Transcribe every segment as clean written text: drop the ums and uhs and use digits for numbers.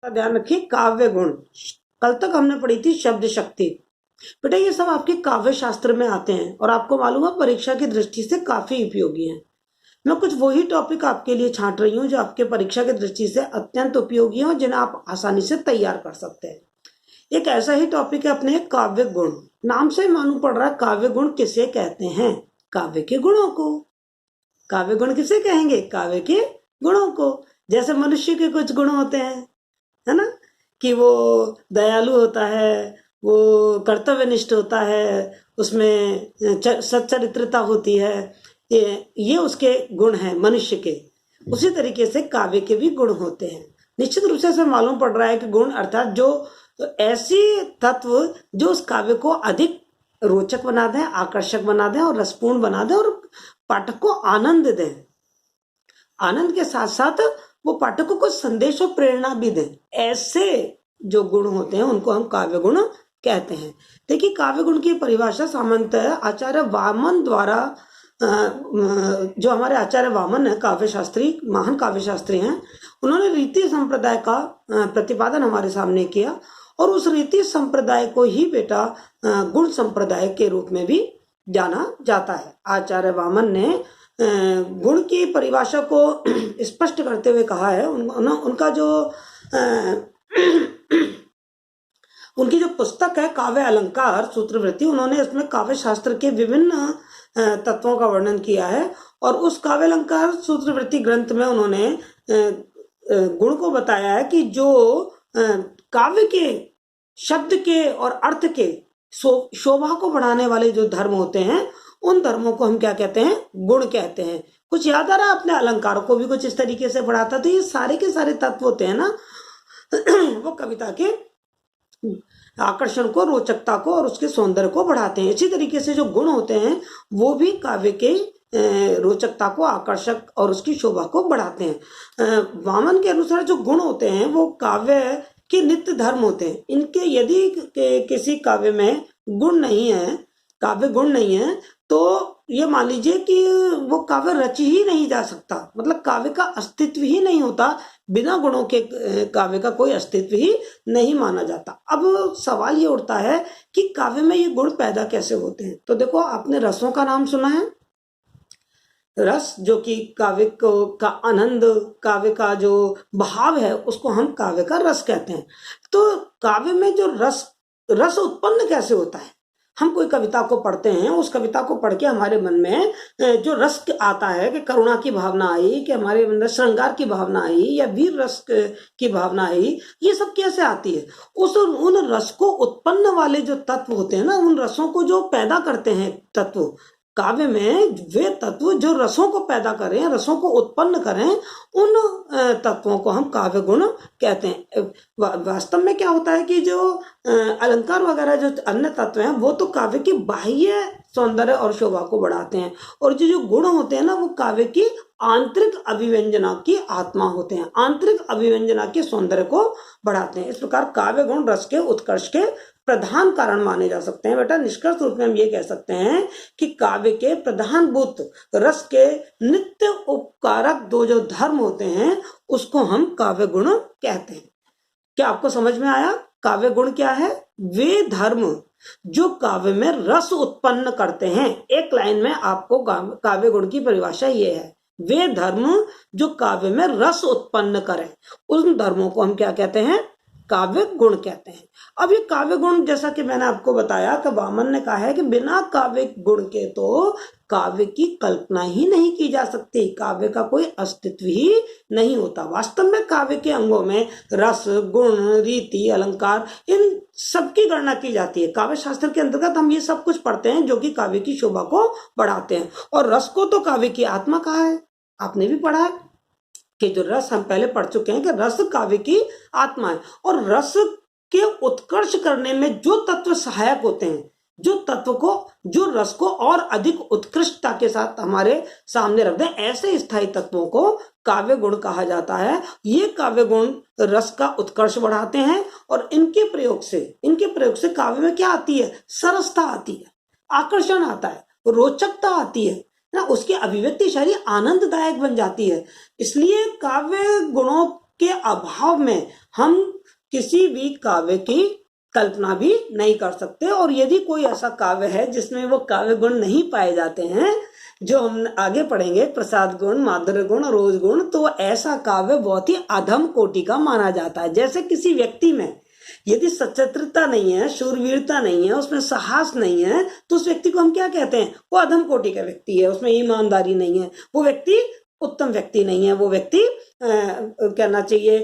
का ध्यान रखिए। काव्य गुण, कल तक हमने पढ़ी थी शब्द शक्ति। बेटा ये सब आपके काव्य शास्त्र में आते हैं और आपको मालूम है परीक्षा की दृष्टि से काफी उपयोगी हैं। मैं कुछ वही टॉपिक आपके लिए छांट रही हूँ जो आपके परीक्षा की दृष्टि से अत्यंत उपयोगी हैं और जिन्हें आप आसानी से तैयार कर सकते हैं। एक ऐसा ही टॉपिक है अपने काव्य गुण। नाम से मालूम पड़ रहा है काव्य गुण किसे कहते हैं? काव्य के गुणों को। काव्य गुण किसे कहेंगे? काव्य के गुणों को। जैसे मनुष्य के कुछ गुण होते हैं, है ना, कि वो दयालु होता है, वो कर्तव्यनिष्ठ होता है, उसमें सच्चरित्रता होती है, ये उसके गुण हैं मनुष्य के। उसी तरीके से काव्य के भी गुण होते हैं। निश्चित रूप से मालूम पड़ रहा है कि गुण अर्थात जो ऐसी तत्व जो उस काव्य को अधिक रोचक बना दें, आकर्षक बना दें और रसपूर्ण बना दें और पाठक को आनंद दें। आनंद के साथ साथ वो पाठक को कुछ संदेश और प्रेरणा भी दें। ऐसे जो गुण होते हैं उनको हम काव्य गुण कहते हैं। देखिए काव्य गुण की परिभाषा सामान्यतः आचार्य वामन द्वारा, जो हमारे आचार्य वामन है काव्य शास्त्री, महान काव्य शास्त्री हैं, उन्होंने रीति संप्रदाय का प्रतिपादन हमारे सामने किया और उस रीति संप्रदाय को ही बेटा गुण संप्रदाय के रूप में भी जाना जाता है। आचार्य वामन ने गुण की परिभाषा को स्पष्ट करते हुए कहा है। उनका जो उनकी जो पुस्तक है काव्य अलंकार सूत्रवृत्ति, उन्होंने इसमें काव्य शास्त्र के विभिन्न तत्वों का वर्णन किया है और उस काव्य अलंकार सूत्रवृत्ति ग्रंथ में उन्होंने गुण को बताया है कि जो काव्य के शब्द के और अर्थ के शोभा को बढ़ाने वाले जो धर्म होते हैं उन धर्मों को हम क्या कहते हैं? गुण कहते हैं। कुछ याद आ रहा है? अपने अलंकारों को भी कुछ इस तरीके से बढ़ाता। तो ये सारे के सारे तत्व होते हैं ना वो कविता के आकर्षण को, रोचकता को और उसके सौंदर्य को बढ़ाते हैं। इसी तरीके से जो गुण होते हैं वो भी काव्य के रोचकता को, आकर्षक और उसकी शोभा को बढ़ाते हैं। वामन के अनुसार जो गुण होते हैं वो काव्य के नित्य धर्म होते हैं। इनके यदि किसी काव्य में गुण नहीं है, काव्य गुण नहीं है, तो ये मान लीजिए कि वो काव्य रच ही नहीं जा सकता, मतलब काव्य का अस्तित्व ही नहीं होता। बिना गुणों के काव्य का कोई अस्तित्व ही नहीं माना जाता। अब सवाल ये उठता है कि काव्य में ये गुण पैदा कैसे होते हैं? तो देखो, आपने रसों का नाम सुना है। रस जो कि काव्य को का आनंद, काव्य का जो भाव है उसको हम काव्य का रस कहते हैं। तो काव्य में जो रस उत्पन्न कैसे होता है? हम कोई कविता को पढ़ते हैं, उस कविता को पढ़ के हमारे मन में जो रस आता है कि करुणा की भावना आई, कि हमारे मन में श्रृंगार की भावना आई या वीर रस की भावना आई, ये सब कैसे आती है? उन रस को उत्पन्न वाले जो तत्व होते हैं ना, उन रसों को जो पैदा करते हैं तत्व, काव्य में वे तत्व जो रसों को पैदा करें, रसों को उत्पन्न करें, उन तत्वों को हम काव्य गुण कहते हैं। वास्तव में क्या होता है कि जो अलंकार वगैरह जो अन्य तत्व हैं वो तो काव्य की बाह्य सौंदर्य और शोभा को बढ़ाते हैं, और जो गुण होते हैं ना वो काव्य की आंतरिक अभिव्यंजना की आत्मा होते हैं, आंतरिक अभिव्यंजना के सौंदर्य को बढ़ाते हैं। इस प्रकार काव्य गुण रस के उत्कर्ष के प्रधान कारण माने जा सकते हैं। बेटा निष्कर्ष रूप में हम ये कह सकते हैं कि काव्य के प्रधानभूत रस के नित्य उपकारक दो जो धर्म होते हैं उसको हम काव्य गुण कहते हैं। क्या आपको समझ में आया? काव्य गुण क्या है? वे धर्म जो काव्य में रस उत्पन्न करते हैं। एक लाइन में आपको काव्य गुण की परिभाषा ये है, वे धर्म जो काव्य में रस उत्पन्न करें, उन धर्मों को हम क्या कहते हैं? काव्य गुण कहते हैं। अब ये काव्य गुण, जैसा कि मैंने आपको बताया कि वामन ने कहा है कि बिना काव्य गुण के तो काव्य की कल्पना ही नहीं की जा सकती, काव्य का कोई अस्तित्व ही नहीं होता। वास्तव में काव्य के अंगों में रस, गुण, रीति, अलंकार, इन सब की गणना की जाती है। काव्य शास्त्र के अंतर्गत हम ये सब कुछ पढ़ते हैं जो कि काव्य की शोभा को बढ़ाते हैं। और रस को तो काव्य की आत्मा कहा है, आपने भी पढ़ा है कि जो रस, हम पहले पढ़ चुके हैं कि रस काव्य की आत्मा है। और रस के उत्कर्ष करने में जो तत्व सहायक होते हैं, जो तत्व को, जो रस को और अधिक उत्कृष्टता के साथ हमारे सामने रख दें, ऐसे स्थायी तत्वों को काव्य गुण कहा जाता है। ये काव्य गुण रस का उत्कर्ष बढ़ाते हैं और इनके प्रयोग से काव्य में क्या आती है? सरसता आती है, आकर्षण आता है, रोचकता आती है ना, उसकी अभिव्यक्ति शैली आनंददायक बन जाती है। इसलिए काव्य गुणों के अभाव में हम किसी भी काव्य की कल्पना भी नहीं कर सकते। और यदि कोई ऐसा काव्य है जिसमें वो काव्य गुण नहीं पाए जाते हैं, जो हम आगे पढ़ेंगे, प्रसाद गुण, माधुर्य गुण, रोज गुण, तो ऐसा काव्य बहुत ही अधम कोटि का माना जाता है। जैसे किसी व्यक्ति में यदि सचरित्रता नहीं है, शूरवीरता नहीं है, उसमें साहस नहीं है, तो उस व्यक्ति को हम क्या कहते हैं? वो अधम कोटि का व्यक्ति है, उसमें ईमानदारी नहीं है, वो व्यक्ति उत्तम व्यक्ति नहीं है, वो व्यक्ति कहना चाहिए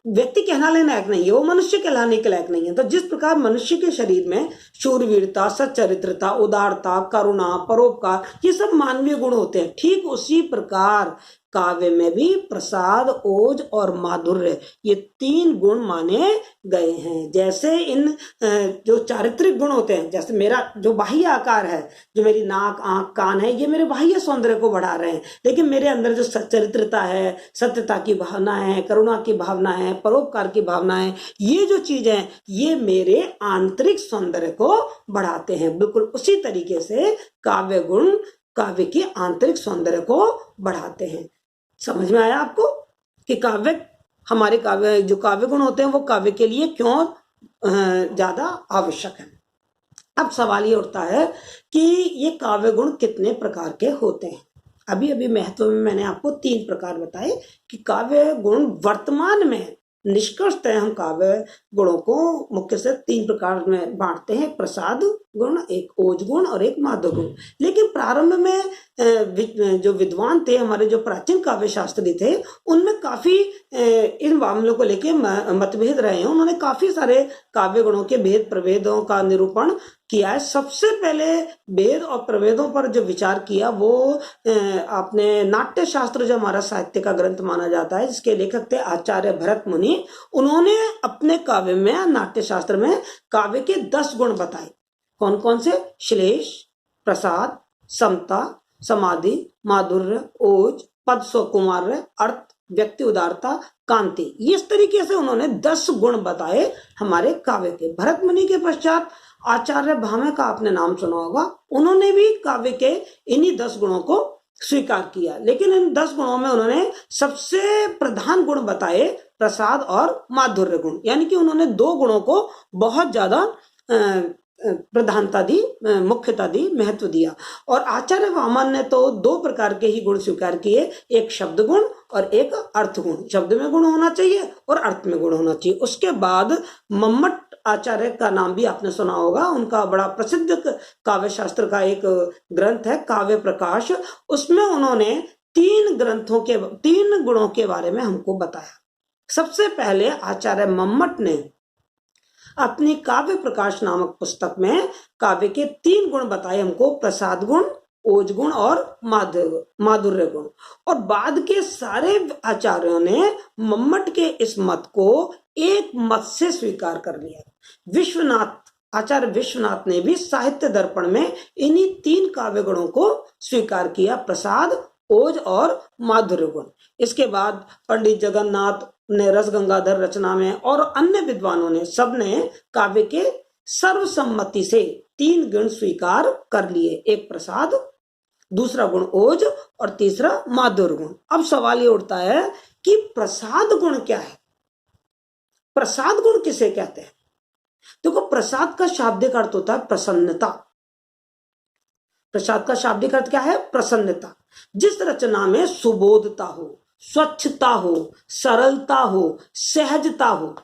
व्यक्ति कहलाने लायक नहीं है, वो मनुष्य कहलाने के लायक नहीं है। तो जिस प्रकार मनुष्य के शरीर में शूरवीरता, सच्चरित्रता, उदारता, करुणा, परोपकार, ये सब मानवीय गुण होते हैं, ठीक उसी प्रकार काव्य में भी प्रसाद, ओज और माधुर्य, ये 3 गुण माने गए हैं। जैसे इन जो चारित्रिक गुण होते हैं, जैसे मेरा जो बाह्य आकार है, जो मेरी नाक, आंख, कान है, ये मेरे बाह्य सौंदर्य को बढ़ा रहे हैं, लेकिन मेरे अंदर जो सच्चरित्रता है, सत्यता की भावना है, करुणा की भावना है, परोपकार की भावना है, ये जो चीज है, ये मेरे आंतरिक सौंदर्य को बढ़ाते हैं। बिल्कुल उसी तरीके से काव्य गुण काव्य के आंतरिक सौंदर्य को बढ़ाते हैं। समझ में आया आपको कि काव्य, हमारे काव्य जो काव्य गुण होते हैं वो काव्य के लिए क्यों ज्यादा आवश्यक है। अब सवाल ये उठता है कि ये काव्य गुण कितने प्रकार के होते हैं। अभी अभी महत्व में मैंने आपको 3 प्रकार बताए कि काव्य गुण वर्तमान में निष्कर्षतः हम काव्य गुणों को मुख्य से 3 प्रकार में बांटते हैं, प्रसाद गुण, एक ओज गुण और एक माधुर्य गुण। लेकिन प्रारंभ में जो विद्वान थे, हमारे जो प्राचीन काव्य शास्त्री थे, उनमें काफी इन मामलों को लेके मतभेद रहे हैं। उन्होंने काफी सारे काव्य गुणों के भेद प्रभेदों का निरूपण किया है। सबसे पहले भेद और प्रभेदों पर जो विचार किया वो आपने नाट्य शास्त्र, जो हमारा साहित्य का ग्रंथ माना जाता है, जिसके लेखक थे आचार्य भरत मुनि। उन्होंने अपने काव्य में, नाट्य शास्त्र में, काव्य के 10 गुण बताए। कौन कौन से? श्लेष, प्रसाद, समता, समाधि, माधुर्य, ओज, पद सुकुमार्य, अर्थ, व्यक्ति उदारता, कांति। इस तरीके से उन्होंने 10 गुण बताए हमारे काव्य के। भरत मुनि के पश्चात आचार्य भामह का आपने नाम सुना होगा, उन्होंने भी काव्य के इन्हीं 10 गुणों को स्वीकार किया। लेकिन इन 10 गुणों में उन्होंने सबसे प्रधान गुण बताए प्रसाद और माधुर्य गुण, यानी कि उन्होंने 2 गुणों को बहुत ज्यादा प्रधानता दी, मुख्यता दी, महत्व दिया। और आचार्य वामन ने तो 2 प्रकार के ही गुण स्वीकार किए, एक शब्द गुण और एक अर्थ गुण। शब्द में गुण होना चाहिए और अर्थ में गुण होना चाहिए। उसके बाद मम्मट आचार्य का नाम भी आपने सुना होगा, उनका बड़ा प्रसिद्ध काव्य शास्त्र का एक ग्रंथ है काव्य प्रकाश। उसमें उन्होंने 3 गुणों के बारे में हमको बताया। सबसे पहले आचार्य मम्मट ने अपनी काव्य प्रकाश नामक पुस्तक में काव्य के 3 गुण बताए हमको, प्रसाद गुण, ओज गुण और माधुर्य गुण। और बाद के सारे आचार्यों ने मम्मट के इस मत को एक मत से स्वीकार कर लिया। आचार्य विश्वनाथ ने भी साहित्य दर्पण में इन्हीं 3 काव्य गुणों को स्वीकार किया, प्रसाद, ओज और माधुर्य गुण। इसके बाद पंडित जगन्नाथ ने रसगंगाधर रचना में और अन्य विद्वानों ने, सबने काव्य के सर्वसम्मति से 3 गुण स्वीकार कर लिए, एक प्रसाद, दूसरा गुण ओज और तीसरा माधुर्य गुण। अब सवाल ये उठता है कि प्रसाद गुण क्या है? प्रसाद गुण किसे कहते हैं? देखो, प्रसाद का शाब्दिक अर्थ होता है प्रसन्नता। प्रसाद का शाब्दिक अर्थ क्या है? प्रसन्नता। जिस रचना में सुबोधता हो, स्वच्छता हो, सरलता हो, सहजता हो,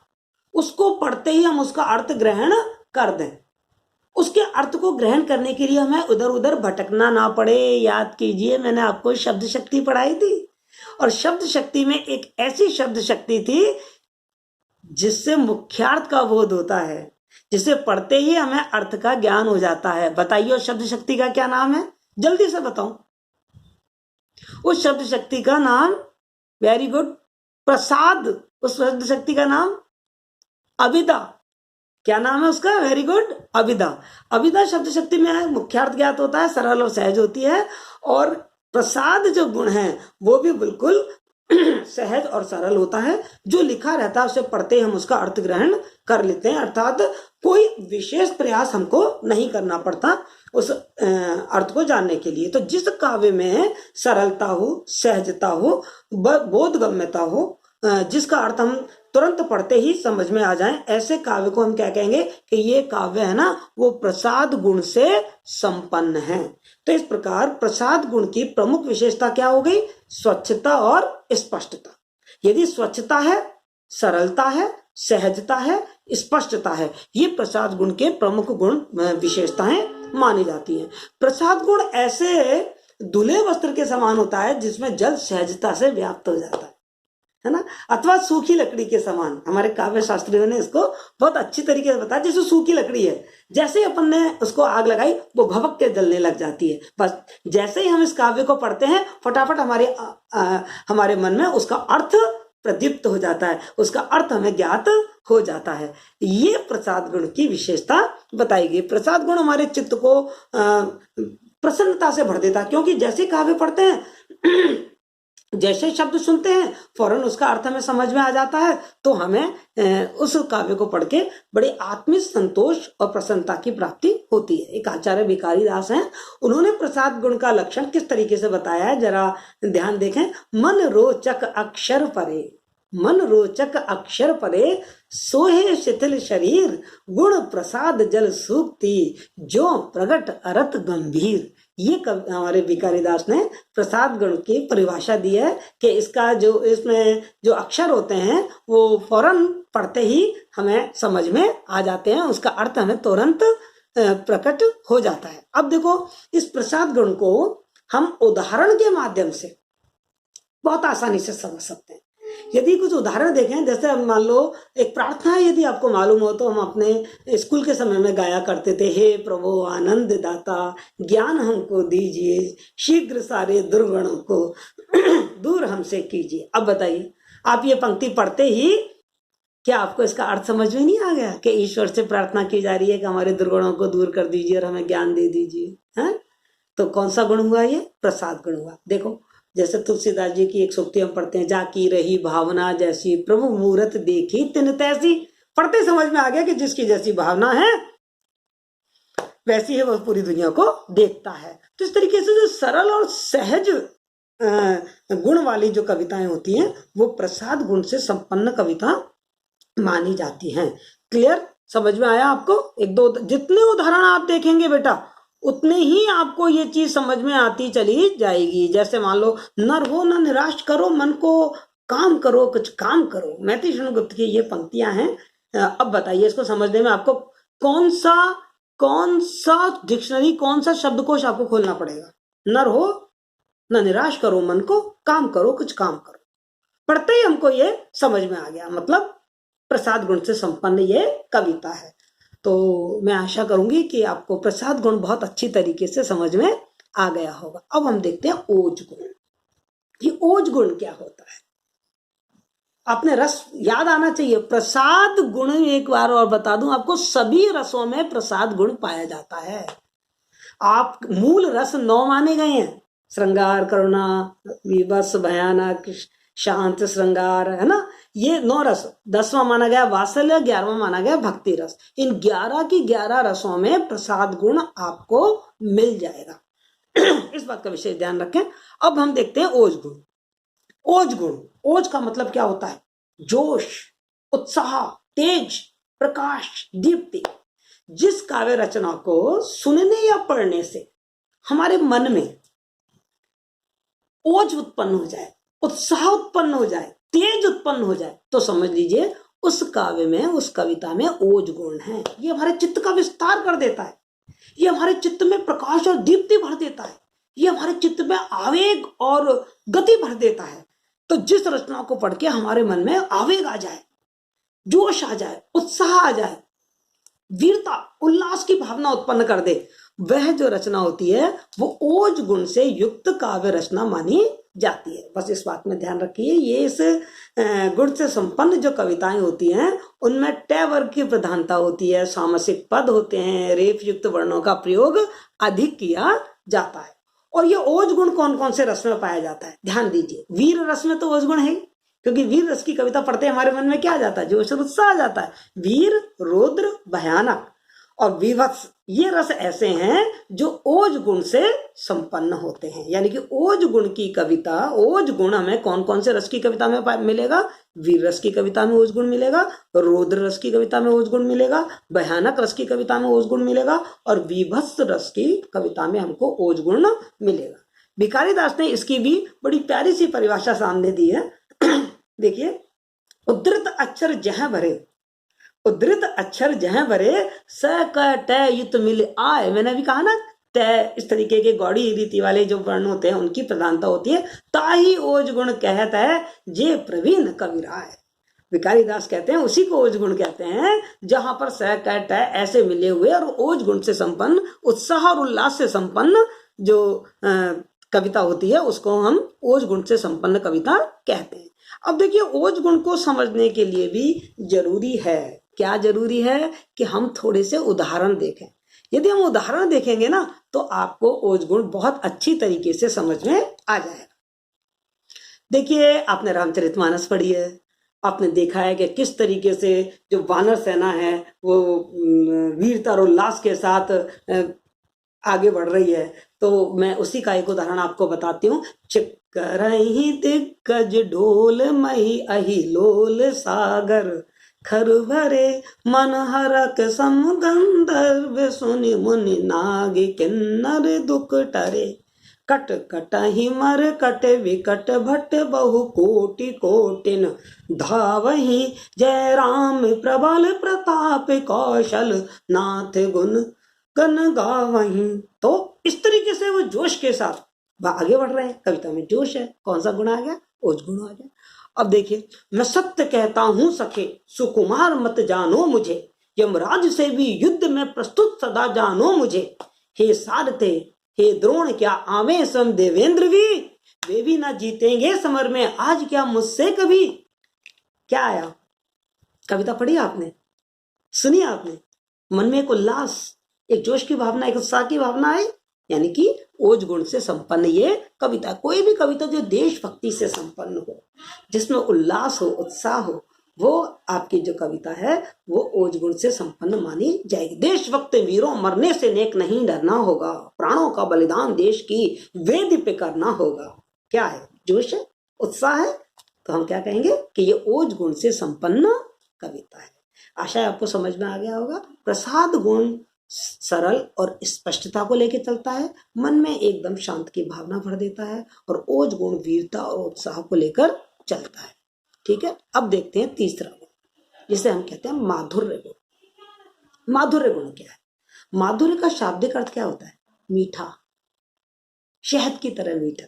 उसको पढ़ते ही हम उसका अर्थ ग्रहण कर दें। उसके अर्थ को ग्रहण करने के लिए हमें उधर उधर भटकना ना पड़े। याद कीजिए, मैंने आपको शब्द शक्ति पढ़ाई थी, और शब्द शक्ति में एक ऐसी शब्द शक्ति थी जिससे मुख्यार्थ का बोध होता है, जिसे पढ़ते ही हमें अर्थ का ज्ञान हो जाता है। बताइए उस शब्द शक्ति का क्या नाम है? जल्दी से बताऊं। उस शब्द शक्ति का नाम, वेरी गुड, प्रसाद। उस शब्द शक्ति का नाम अभिधा। क्या नाम है उसका? Very good, अभिधा। अभिधा शब्द शक्ति में मुख्यार्थ ज्ञात होता है, सरल और सहज होती है। और प्रसाद जो गुण है वो भी बिल्कुल सहज और सरल होता है। जो लिखा रहता है उसे पढ़ते हम उसका अर्थ ग्रहण कर लेते हैं, अर्थात कोई विशेष प्रयास हमको नहीं करना पड़ता उस अर्थ को जानने के लिए। तो जिस काव्य में सरलता हो, सहजता हो, बोधगम्यता हो, जिसका अर्थ हम तुरंत पढ़ते ही समझ में आ जाए, ऐसे काव्य को हम क्या कहेंगे कि ये काव्य है ना वो प्रसाद गुण से संपन्न है। तो इस प्रकार प्रसाद गुण की प्रमुख विशेषता क्या हो गई? स्वच्छता और स्पष्टता। यदि स्वच्छता है, सरलता है, सहजता है, स्पष्टता है, ये प्रसाद गुण के प्रमुख गुण विशेषताएं मानी जाती हैं। प्रसाद गुण ऐसे धुले वस्त्र के समान होता है जिसमें जल सहजता से व्याप्त हो जाता है ना, अथवा सूखी लकड़ी के समान। हमारे काव्य शास्त्रियों ने इसको बहुत अच्छी तरीके से बताया, जैसे सूखी लकड़ी है, जैसे ही अपन ने उसको आग लगाई वो भभक के जलने लग जाती है। बस जैसे ही हम इस काव्य को पढ़ते हैं फटाफट हमारे मन में उसका अर्थ प्रदीप्त हो जाता है, उसका अर्थ हमें ज्ञात हो जाता है। ये प्रसाद गुण की विशेषता बताई गई। प्रसाद गुण हमारे चित्त को प्रसन्नता से भर देता है, क्योंकि जैसे काव्य पढ़ते हैं जैसे शब्द सुनते हैं फौरन उसका अर्थ हमें समझ में आ जाता है, तो हमें उस काव्य को पढ़ के बड़े आत्मिक संतोष और प्रसन्नता की प्राप्ति होती है। एक आचार्य भिखारी दास हैं, उन्होंने प्रसाद गुण का लक्षण किस तरीके से बताया है जरा ध्यान देखें। मन रोचक अक्षर परे, मन रोचक अक्षर परे, सोहे शिथिल शरीर, गुण प्रसाद जल सूक्ति, जो प्रगट अरत गंभीर। ये हमारे भिखारीदास ने प्रसाद गुण की परिभाषा दी है कि इसका जो इसमें जो अक्षर होते हैं वो फौरन पढ़ते ही हमें समझ में आ जाते हैं, उसका अर्थ हमें तुरंत प्रकट हो जाता है। अब देखो इस प्रसाद गुण को हम उदाहरण के माध्यम से बहुत आसानी से समझ सकते हैं। यदि कुछ उदाहरण देखें, जैसे मान लो एक प्रार्थना यदि आपको मालूम हो तो हम अपने स्कूल के समय में गाया करते थे, हे प्रभु आनंद दाता ज्ञान हमको दीजिए, शीघ्र सारे दुर्गुणों को दूर हमसे कीजिए। अब बताइए आप ये पंक्ति पढ़ते ही क्या आपको इसका अर्थ समझ में नहीं आ गया कि ईश्वर से प्रार्थना की जा रही है कि हमारे दुर्गुणों को दूर कर दीजिए और हमें ज्ञान दे दीजिए। हैं तो कौन सा गुण हुआ? ये प्रसाद गुण हुआ। देखो जैसे तुलसीदास जी की एक सूक्ति हम पढ़ते हैं, जाकी रही भावना जैसी, प्रभु मूरत देखी तिन तैसी। पढ़ते समझ में आ गया कि जिसकी जैसी भावना है वैसी है वह पूरी दुनिया को देखता है। तो इस तरीके से जो सरल और सहज गुण वाली जो कविताएं होती हैं वो प्रसाद गुण से संपन्न कविता मानी जाती हैं। क्लियर? समझ में आया आपको? एक दो जितने उदाहरण आप देखेंगे बेटा उतने ही आपको ये चीज समझ में आती चली जाएगी। जैसे मान लो, न रहो न निराश करो मन को, काम करो कुछ काम करो। मैथिली शरण गुप्त की ये पंक्तियां हैं। अब बताइए इसको समझने में आपको कौन सा डिक्शनरी, कौन सा शब्दकोश आपको खोलना पड़ेगा? न रहो न निराश करो मन को, काम करो कुछ काम करो। पढ़ते ही हमको ये समझ में आ गया, मतलब प्रसाद गुण से संपन्न ये कविता है। तो मैं आशा करूंगी कि आपको प्रसाद गुण बहुत अच्छी तरीके से समझ में आ गया होगा। अब हम देखते हैं ओज गुण। ये ओज गुण क्या होता है? आपने रस याद आना चाहिए। प्रसाद गुण एक बार और बता दूं आपको, सभी रसों में प्रसाद गुण पाया जाता है। आप मूल रस 9 माने गए हैं, श्रृंगार, करुणा, विवश, भयानक, शांत, श्रृंगार, है ना। ये 9 रस। 10वां माना गया वात्सल्य, 11वां माना गया भक्ति रस। इन 11 की 11 रसों में प्रसाद गुण आपको मिल जाएगा। इस बात का विशेष ध्यान रखें। अब हम देखते हैं ओज गुण। ओज गुण, ओज का मतलब क्या होता है? जोश, उत्साह, तेज, प्रकाश, दीप्ति। जिस काव्य रचना को सुनने या पढ़ने से हमारे मन में ओज उत्पन्न हो जाए, उत्साह उत्पन्न हो जाए, तेज उत्पन्न हो जाए, तो समझ लीजिए उस काव्य में, उस कविता में ओज गुण है। ये हमारे चित्त का विस्तार कर देता है, ये हमारे चित्त में प्रकाश और दीप्ति भर देता है, ये हमारे चित्त में आवेग और गति भर देता है। तो जिस रचना को पढ़ के हमारे मन में आवेग आ जाए, जोश आ जाए, उत्साह आ जाए, वीरता, उल्लास की भावना उत्पन्न कर दे, वह जो रचना होती है वो ओज गुण से युक्त काव्य रचना मानी जाती है। बस इस बात में ध्यान रखिए। ये इस गुण से संपन्न जो कविताएं होती हैं उनमें ट वर्ग की प्रधानता होती है, सामसिक पद होते हैं, रेफ युक्त वर्णों का प्रयोग अधिक किया जाता है। और ये ओज गुण कौन कौन से रस में पाया जाता है? ध्यान दीजिए। वीर रस में तो ओज गुण है, क्योंकि वीर रस की कविता पढ़ते हमारे मन में क्या आ जाता है? जोश और उत्साह आ जाता है। वीर, रौद्र, भयानक और विभत्स, ये रस ऐसे हैं जो ओज गुण से संपन्न होते हैं। यानी कि ओज गुण की कविता, ओज गुण हमें कौन कौन से रस की कविता में मिलेगा? वीर रस की कविता में ओज गुण मिलेगा, रौद्र रस की कविता में ओज गुण मिलेगा, भयानक रस की कविता में ओज गुण मिलेगा, और विभत्स रस की कविता में हमको ओज गुण मिलेगा। भिखारी दास ने इसकी भी बड़ी प्यारी सी परिभाषा सामने दी है। देखिए, उद्धृत अक्षर जह भरे, उद्धृत अक्षर जह भरे, स क ट युत मिल आए। मैंने अभी कहा ना, तय इस तरीके के गौड़ी रीति वाले जो वर्ण होते हैं उनकी प्रधानता होती है। ताही ओज गुण कहता है जे प्रवीण कविराय। भिखारी दास कहते हैं उसी को ओज गुण कहते हैं जहां पर स क ट ऐसे मिले हुए और ओज गुण से संपन्न, उत्साह और उल्लास से संपन्न जो कविता होती है उसको हम ओज गुण से संपन्न कविता कहते हैं। अब देखिए, ओज गुण को समझने के लिए भी जरूरी है, क्या जरूरी है कि हम थोड़े से उदाहरण देखें। यदि हम उदाहरण देखेंगे ना तो आपको ओज गुण बहुत अच्छी तरीके से समझ में आ जाएगा। देखिए, आपने रामचरितमानस पढ़ी है, आपने देखा है कि किस तरीके से जो वानर सेना है वो वीरता और उल्लास के साथ आगे बढ़ रही है। तो मैं उसी का एक उदाहरण आपको बताती हूँ। चिक्करहि दिग्गज ढोल मही अहि लोल सागर, खर भरे मन हरक सम गंधर्व, सुनि मुनि नाग किन्नर दुख टरे, कट कटहि मर कट विकट भट बहु कोटि कोटिन, धावहि जय राम प्रबल प्रताप कौशल, नाथ गुण गन गावहीं। तो इस तरीके से वो जोश के साथ आगे बढ़ रहे हैं। कविता में जोश है, कौन सा गुण आ गया? ओज गुण आ गया। अब देखिए, मैं सत्य कहता हूं सखे, सुकुमार मत जानो मुझे, यमराज से भी युद्ध में प्रस्तुत सदा जानो मुझे, हे सारथे हे द्रोण क्या आवे सम देवेंद्र भी, वे भी ना जीतेंगे समर में आज क्या मुझसे कभी। क्या आया? कविता पढ़ी आपने, सुनी आपने, मन में एक उल्लास, एक जोश की भावना, एक उत्साह की भावना है। यानी कि ओज गुण से संपन्न ये कविता। कोई भी कविता जो देशभक्ति से संपन्न हो, जिसमें उल्लास हो, उत्साह हो, वो आपकी जो कविता है वो ओज गुण से संपन्न मानी जाएगी। देशभक्त वीरों मरने से नेक नहीं डरना होगा, प्राणों का बलिदान देश की वेदी पे करना होगा। क्या है? जोश है, उत्साह है। तो हम क्या कहेंगे कि ये ओज गुण से संपन्न कविता है। आशा है आपको समझ में आ गया होगा। प्रसाद गुण सरल और स्पष्टता को लेकर चलता है, मन में एकदम शांत की भावना भर देता है, और ओज गुण वीरता और उत्साह को लेकर चलता है। ठीक है, अब देखते हैं तीसरा गुण, जिसे हम कहते हैं माधुर्य गुण। माधुर्य गुण क्या है? माधुर्य का शाब्दिक अर्थ क्या होता है? मीठा, शहद की तरह मीठा,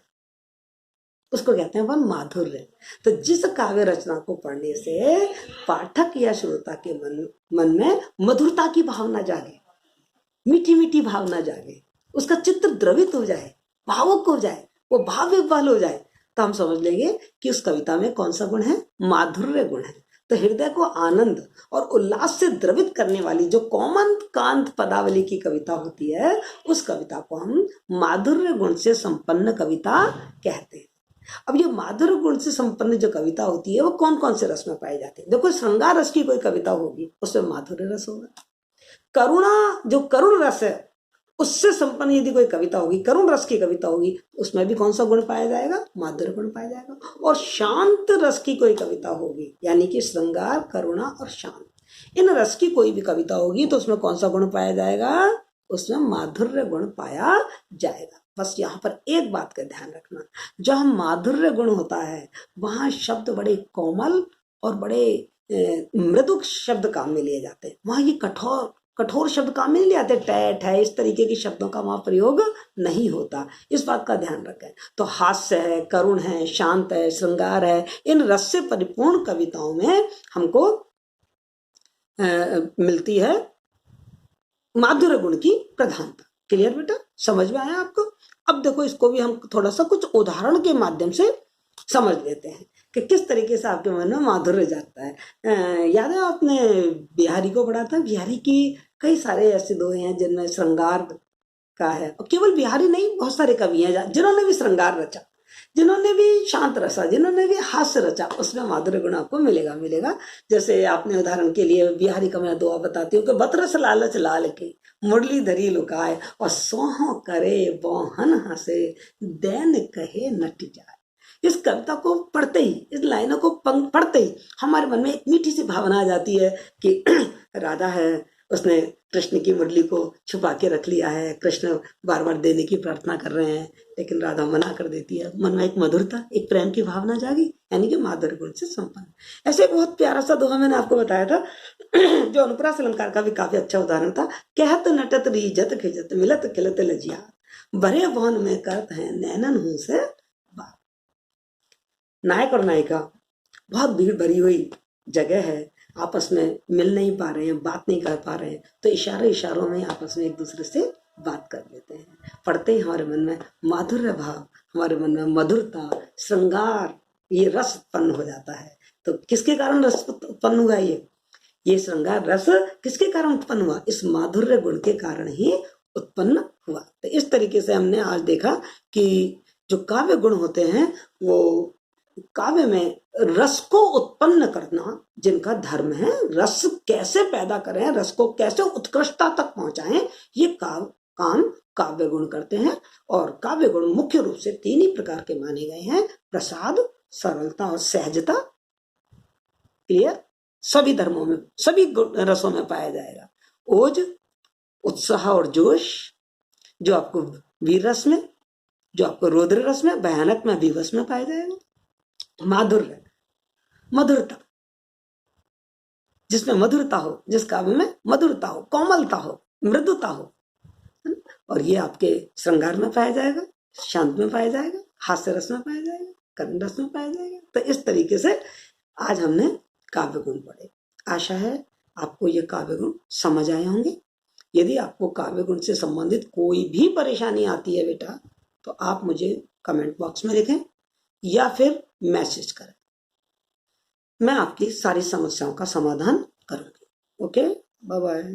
उसको कहते हैं वह माधुर्य। तो जिस काव्य रचना को पढ़ने से पाठक या श्रोता के मन में मधुरता की भावना जागे, मीठी मीठी भावना जागे, उसका चित्त द्रवित हो जाए, भावुक हो जाए, वो भाव विह्वल हो जाए, तो हम समझ लेंगे कि उस कविता में कौन सा गुण है? माधुर्य गुण है। तो हृदय को आनंद और उल्लास से द्रवित करने वाली जो कोमल कांत पदावली की कविता होती है, उस कविता को हम माधुर्य गुण से संपन्न कविता कहते हैं। अब ये माधुर्य गुण से संपन्न जो कविता होती है वो कौन कौन से रस में पाई जाती है? देखो, श्रृंगार रस की कोई कविता होगी उसमें माधुर्य रस होगा। करुणा, जो करुण रस है, उससे संपन्न यदि कोई कविता होगी, करुण रस की कविता होगी, उसमें भी कौन सा गुण पाया जाएगा? माधुर्य गुण पाया जाएगा। और शांत रस की कोई कविता होगी, यानी कि श्रृंगार, करुणा और शांत, इन रस की कोई भी कविता होगी तो उसमें कौन सा गुण पाया जाएगा? उसमें माधुर्य गुण पाया जाएगा। बस यहाँ पर एक बात का ध्यान रखना, जहाँ माधुर्य गुण होता है वहां शब्द बड़े कोमल और बड़े मृदुक शब्द काम में लिए जाते हैं। वहां ये कठोर शब्द काम में नहीं ले आते, टैट है, इस तरीके के शब्दों का वहां प्रयोग नहीं होता। इस बात का ध्यान रखें। तो हास्य है, करुण है, शांत है, श्रृंगार है, इन रस से परिपूर्ण कविताओं में हमको मिलती है माधुर्य गुण की प्रधानता। क्लियर बेटा? समझ में आया आपको? अब देखो, इसको भी हम थोड़ा सा कुछ उदाहरण के माध्यम से समझ लेते हैं कि किस तरीके से आपके मन में माधुर्य जाता है। याद है आपने बिहारी को पढ़ा था? बिहारी की कई सारे ऐसे दोहे हैं जिनमें श्रृंगार का है, और केवल बिहारी नहीं, बहुत सारे कवि हैं जिन्होंने भी श्रृंगार रचा। जिन्होंने भी शांत रचा, जिन्होंने भी हास्य रचा, उसमें माधुर्य गुण आपको मिलेगा। जैसे आपने उदाहरण के लिए बिहारी का मैं दुआ बताती हूँ कि बतरस लालच लाल के मुरली धरी लुकाए और सोह करे बोहन हंसे दैन कहे नट जाए। इस कविता को पढ़ते ही, इस लाइनों को पढ़ते ही हमारे मन में एक मीठी सी भावना आ जाती है कि राधा है, उसने कृष्ण की मुरली को छुपा के रख लिया है, कृष्ण बार बार देने की प्रार्थना कर रहे हैं लेकिन राधा मना कर देती है। मन में एक मधुरता, एक प्रेम की भावना जागी, यानी कि माधुर्य गुण से संपन्न। ऐसे बहुत प्यारा सा दोहा मैंने आपको बताया था जो अनुप्रास अलंकार का भी काफी अच्छा उदाहरण था। कहत नटत रीजत खिजत मिलत खिलत लजिया भरे भवन में करत है नैनन हूं से बात। नायक और नायिका, बहुत भीड़ भरी हुई जगह है, आपस में मिल नहीं पा रहे हैं, बात नहीं कर पा रहे हैं, तो इशारों में आपस में एक दूसरे से बात कर लेते हैं। पढ़ते ही हमारे मन में माधुर्य भाव, हमारे मन में मधुरता, श्रृंगार, ये रस उत्पन्न हो जाता है। तो किसके कारण रस उत्पन्न हुआ? ये श्रृंगार रस किसके कारण उत्पन्न हुआ? इस माधुर्य गुण के कारण ही उत्पन्न हुआ। तो इस तरीके से हमने आज देखा कि जो काव्य गुण होते हैं वो काव्य में रस को उत्पन्न करना जिनका धर्म है, रस कैसे पैदा करें, रस को कैसे उत्कृष्टता तक पहुंचाएं, ये काम काव्य गुण करते हैं। और काव्य गुण मुख्य रूप से 3 ही प्रकार के माने गए हैं: प्रसाद, सरलता और सहजता। क्लियर? सभी धर्मों में, सभी रसों में पाया जाएगा। ओज, उत्साह और जोश, जो आपको वीर रस में, जो आपको रौद्र रस में, भयानक में, विवश में पाया जाएगा। माधुर्य, मधुरता, जिसमें मधुरता हो, जिस काव्य में मधुरता हो, कोमलता हो, मृदुता हो, और ये आपके श्रृंगार में पाया जाएगा, शांत में पाया जाएगा, हास्य रस में पाया जाएगा, करुण रस में पाया जाएगा। तो इस तरीके से आज हमने काव्य गुण पढ़े। आशा है आपको ये काव्य गुण समझ आए होंगे। यदि आपको काव्य गुण से संबंधित कोई भी परेशानी आती है बेटा, तो आप मुझे कमेंट बॉक्स में लिखें या फिर मैसेज करें, मैं आपकी सारी समस्याओं का समाधान करूंगी। Okay, bye bye.